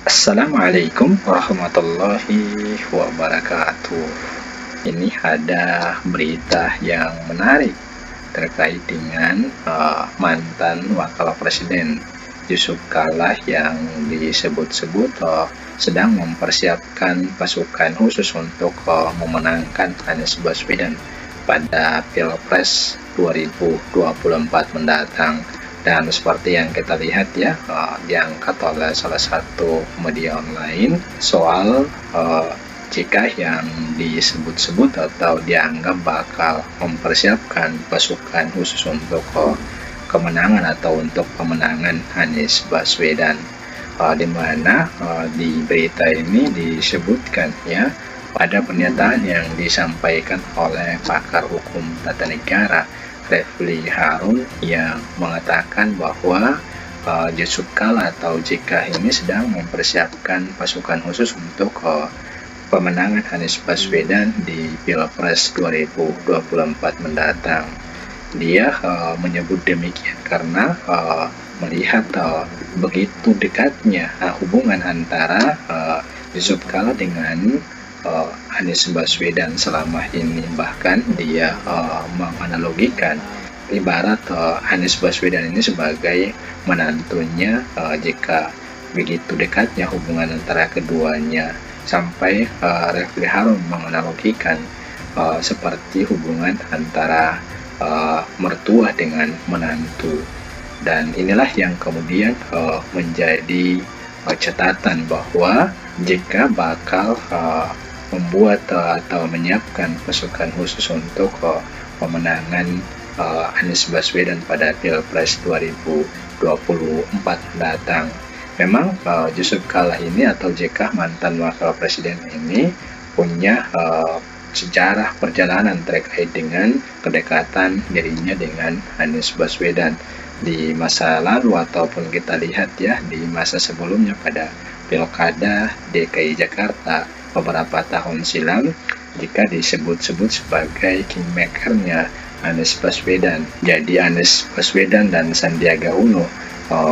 Assalamualaikum warahmatullahi wabarakatuh. Ini ada berita yang menarik terkait dengan mantan wakil presiden Yusuf Kala yang disebut-sebut sedang mempersiapkan pasukan khusus untuk memenangkan Anies Baswedan pada Pilpres 2024 mendatang. Dan seperti yang kita lihat ya, diangkat oleh salah satu media online soal jika yang disebut-sebut atau dianggap bakal mempersiapkan pasukan khusus untuk kemenangan atau untuk pemenangan Anies Baswedan, di mana di berita ini disebutkan ya, pada pernyataan yang disampaikan oleh pakar hukum tata negara Refli Harun yang mengatakan bahwa Yusuf Kala atau JK ini sedang mempersiapkan pasukan khusus untuk pemenangan Anies Baswedan di Pilpres 2024 mendatang. Dia menyebut demikian karena melihat begitu dekatnya hubungan antara Yusuf Kala dengan Anies Baswedan selama ini. Bahkan dia menganalogikan ibarat Anies Baswedan ini sebagai menantunya, jika begitu dekatnya hubungan antara keduanya, sampai Refli Harun menganalogikan seperti hubungan antara mertua dengan menantu. Dan inilah yang kemudian menjadi catatan bahwa jika bakal membuat atau menyiapkan pasukan khusus untuk pemenangan Anies Baswedan pada Pilpres 2024 mendatang. Memang Yusuf Kala ini atau JK mantan wakil presiden ini punya sejarah perjalanan terkait dengan kedekatan dirinya dengan Anies Baswedan di masa lalu, ataupun kita lihat ya di masa sebelumnya pada Pilkada DKI Jakarta beberapa tahun silam, jika disebut-sebut sebagai kingmakernya Anies Baswedan. Jadi Anies Baswedan dan Sandiaga Uno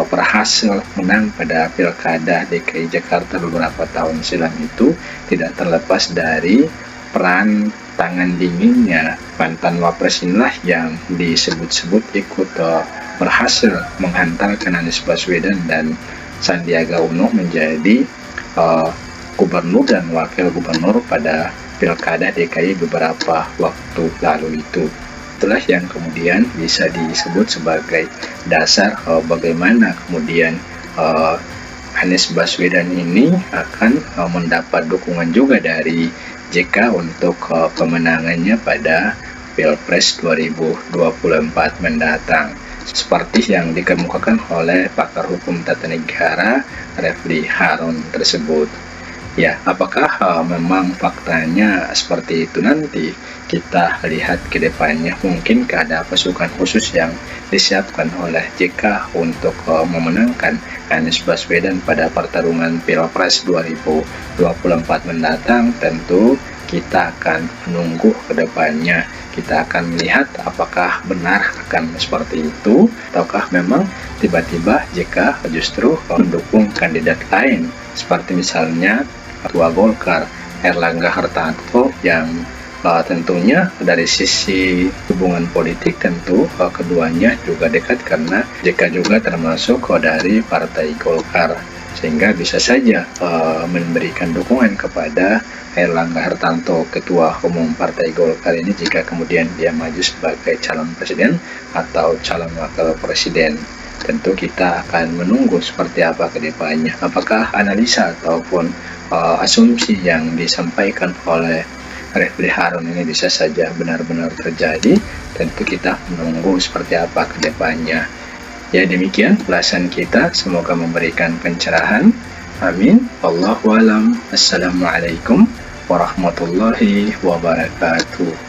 berhasil menang pada Pilkada DKI Jakarta beberapa tahun silam itu tidak terlepas dari peran tangan dinginnya mantan wapres inilah yang disebut-sebut ikut berhasil menghantarkan Anies Baswedan dan Sandiaga Uno menjadi gubernur dan wakil gubernur pada Pilkada DKI beberapa waktu lalu itu. Itulah yang kemudian bisa disebut sebagai dasar bagaimana kemudian Anies Baswedan ini akan mendapat dukungan juga dari JK untuk pemenangannya pada Pilpres 2024 mendatang, seperti yang dikemukakan oleh pakar hukum tata negara Refli Harun tersebut. Ya, apakah memang faktanya seperti itu? Nanti kita lihat ke depannya. Mungkin ada pasukan khusus yang disiapkan oleh JK untuk memenangkan Anies Baswedan pada pertarungan Pilpres 2024 mendatang. Tentu kita akan menunggu ke depannya. Kita akan melihat apakah benar akan seperti itu, ataukah memang tiba-tiba JK justru mendukung kandidat lain, seperti misalnya Ketua Golkar Erlangga Hartarto yang tentunya dari sisi hubungan politik tentu keduanya juga dekat karena JK juga termasuk dari Partai Golkar, sehingga bisa saja memberikan dukungan kepada Erlangga Hartarto, Ketua Umum Partai Golkar ini, jika kemudian dia maju sebagai calon presiden atau calon wakil presiden. Tentu kita akan menunggu seperti apa ke depannya. Apakah analisa ataupun asumsi yang disampaikan oleh Refli Harun ini bisa saja benar-benar terjadi? Tentu kita menunggu seperti apa ke depannya. Ya, demikian ulasan kita, semoga memberikan pencerahan. Amin. Wallahu a'lam. Assalamualaikum warahmatullahi wabarakatuh.